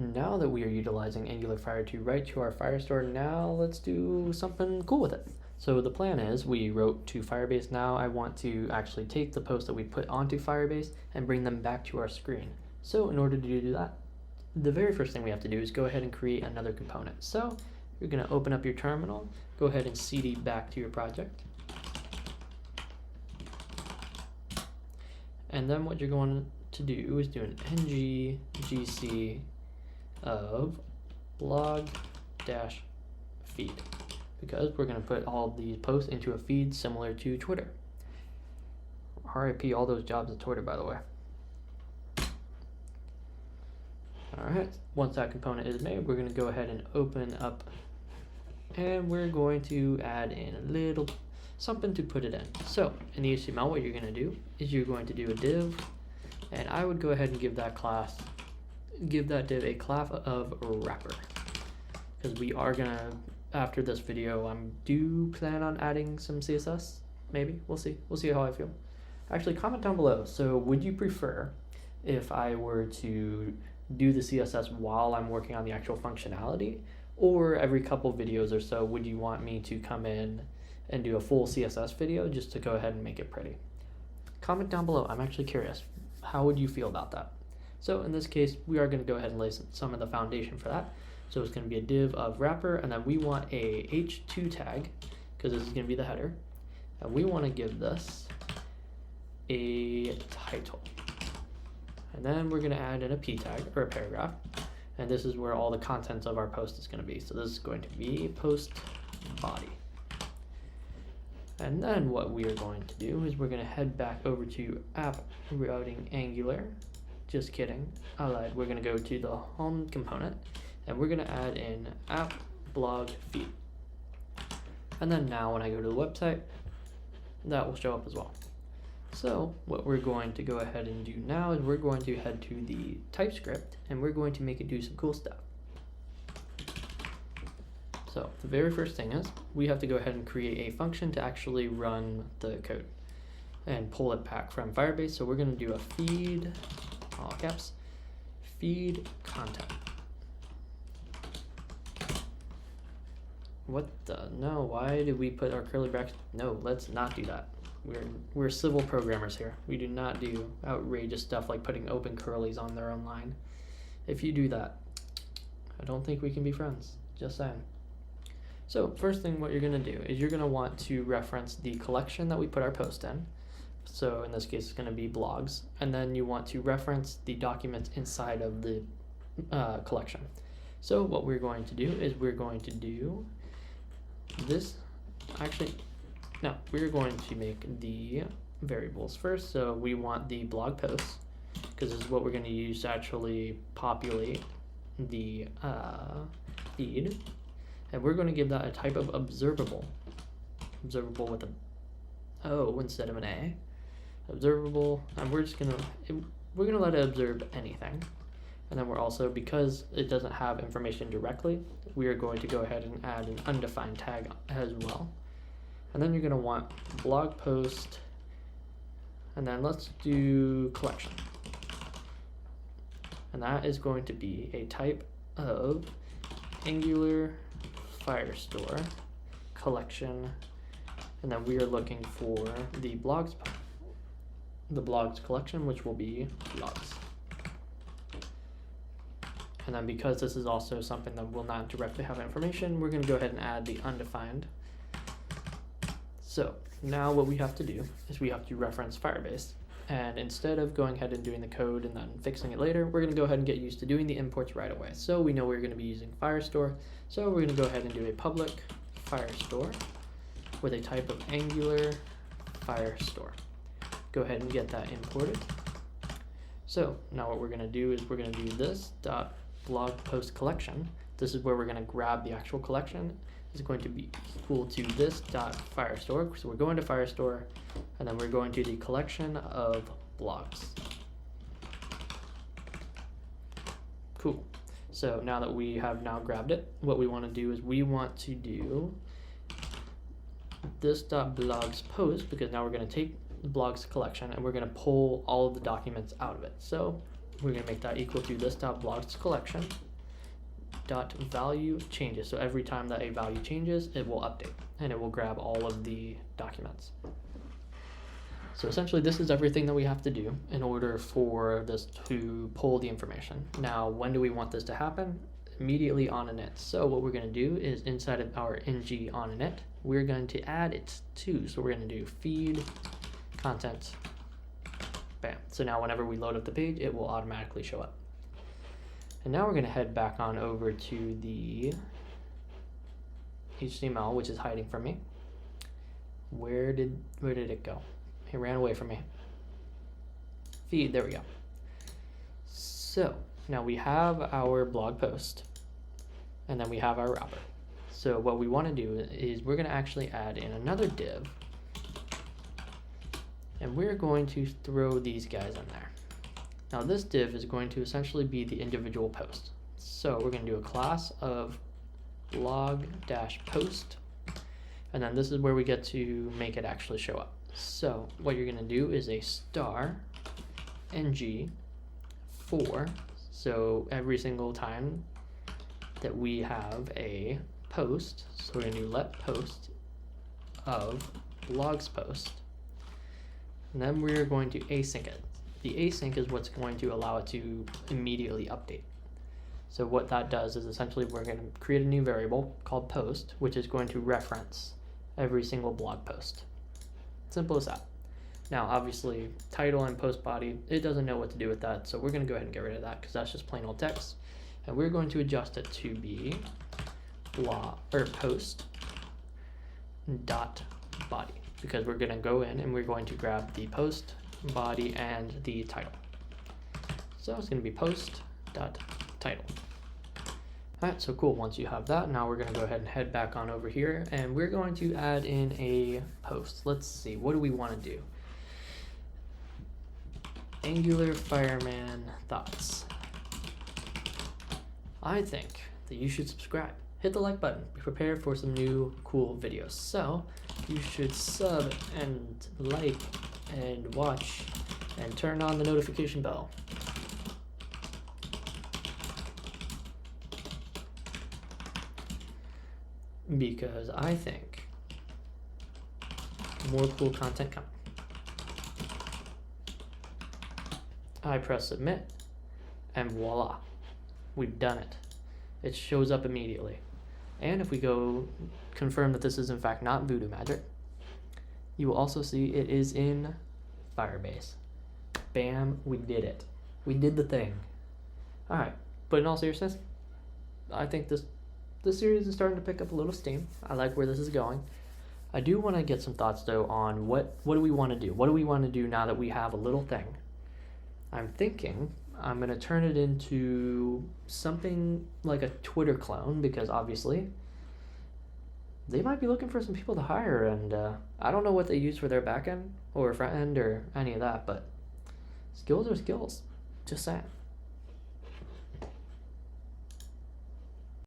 now that we are utilizing Angular Fire to write to our Firestore, now let's do something cool with it. So the plan is we wrote to Firebase. Now I want to actually take the posts that we put onto Firebase and bring them back to our screen. So in order to do that, the very first thing we have to do is go ahead and create another component. So you're going to open up your terminal, go ahead and cd back to your project. And then what you're going to do is do an ng gc of blog-feed, because we're going to put all of these posts into a feed similar to Twitter. RIP all those jobs at Twitter, by the way. Alright, once that component is made, we're going to go ahead and open up, and we're going to add in a little something to put it in. So in the HTML, what you're going to do is you're going to do a div, and I would go ahead and give that div a class of wrapper, because we are going to, after this video, I do plan on adding some CSS. Maybe we'll see how I feel. Actually, comment down below. So would you prefer if I were to do the CSS while I'm working on the actual functionality, or every couple videos or so would you want me to come in and do a full CSS video just to go ahead and make it pretty? Comment down below. I'm actually curious. How would you feel about that? So in this case, we are going to go ahead and lay some of the foundation for that. So it's going to be a div of wrapper, and then we want a h2 tag, because this is going to be the header, and we want to give this a title. And then we're going to add in a p tag, or a paragraph, and this is where all the contents of our post is going to be. So this is going to be post body. And then what we are going to do is we're going to head back over to app routing Angular. Just kidding, I lied. We're going to go to the home component, and we're going to add in app blog feed. And then now when I go to the website, that will show up as well. So what we're going to go ahead and do now is we're going to head to the TypeScript, and we're going to make it do some cool stuff. So the very first thing is we have to go ahead and create a function to actually run the code and pull it back from Firebase. So we're going to do a feed, all caps, feed content. What the? No, why did we put our curly brackets? No, let's not do that. We're civil programmers here. We do not do outrageous stuff like putting open curlies on their own line. If you do that, I don't think we can be friends. Just saying. So first thing what you're going to do is you're going to want to reference the collection that we put our post in. So in this case, it's going to be blogs. And then you want to reference the documents inside of the collection. So what we're going to do is we're going to do this. Actually, no, we're going to make the variables first. So we want the blog posts, because this is what we're going to use to actually populate the feed. And we're going to give that a type of observable with an O instead of an A. Observable, and we're going to let it observe anything. And then we're also, because it doesn't have information directly, we are going to go ahead and add an undefined tag as well. And then you're going to want blog post, and then let's do collection. And that is going to be a type of Angular Firestore collection, and then we are looking for the blogs collection, which will be blogs. And then because this is also something that will not directly have information, we're going to go ahead and add the undefined. So now what we have to do is we have to reference Firebase. And instead of going ahead and doing the code and then fixing it later, we're going to go ahead and get used to doing the imports right away. So we know we're going to be using Firestore. So we're going to go ahead and do a public Firestore with a type of Angular Firestore. Go ahead and get that imported. So now what we're going to do is we're going to do this dot blog post collection. This is where we're going to grab the actual collection. Is going to be equal to this dot Firestore. So we're going to Firestore, and then we're going to the collection of blogs. Cool. So now that we have now grabbed it, what we want to do is we want to do this dot blogs post, because now we're going to take the blogs collection and we're going to pull all of the documents out of it. So we're going to make that equal to this dot blogs collection, dot value changes. So every time that a value changes, it will update and it will grab all of the documents. So essentially this is everything that we have to do in order for this to pull the information. Now, when do we want this to happen? Immediately on init. So what we're going to do is inside of our ng on init, we're going to add it to. So we're going to do feed content. Bam. So now whenever we load up the page, it will automatically show up. And now we're going to head back on over to the HTML, which is hiding from me. Where did it go? It ran away from me. Feed, there we go. So now we have our blog post and then we have our wrapper. So what we want to do is we're going to actually add in another div and we're going to throw these guys in there. Now this div is going to essentially be the individual post. So we're going to do a class of blog-post, and then this is where we get to make it actually show up. So what you're going to do is a star ng for, so every single time that we have a post, so we're going to do let post of blogs post, and then we're going to async it. The async is what's going to allow it to immediately update. So what that does is essentially we're going to create a new variable called post, which is going to reference every single blog post. Simple as that. Now obviously title and post body, it doesn't know what to do with that, so we're going to go ahead and get rid of that because that's just plain old text, and we're going to adjust it to be blog or post dot body, because we're going to go in and we're going to grab the post, body, and the title. So it's going to be post dot title. Alright, so cool. Once you have that, now we're going to go ahead and head back on over here and we're going to add in a post. Let's see, what do we want to do? Angular Fireman thoughts. I think that you should subscribe. Hit the like button. Be prepared for some new cool videos. So you should sub and like and watch and turn on the notification bell. Because I think more cool content coming. I press submit and voila, we've done it. It shows up immediately. And if we go confirm that this is in fact not voodoo magic, you will also see it is in Firebase. Bam, we did it. We did the thing. Alright, but in all seriousness, I think this series is starting to pick up a little steam. I like where this is going. I do want to get some thoughts though on what do we want to do? What do we want to do now that we have a little thing? I'm thinking I'm going to turn it into something like a Twitter clone, because obviously they might be looking for some people to hire, and I don't know what they use for their back end or front end or any of that, but skills are skills. Just saying.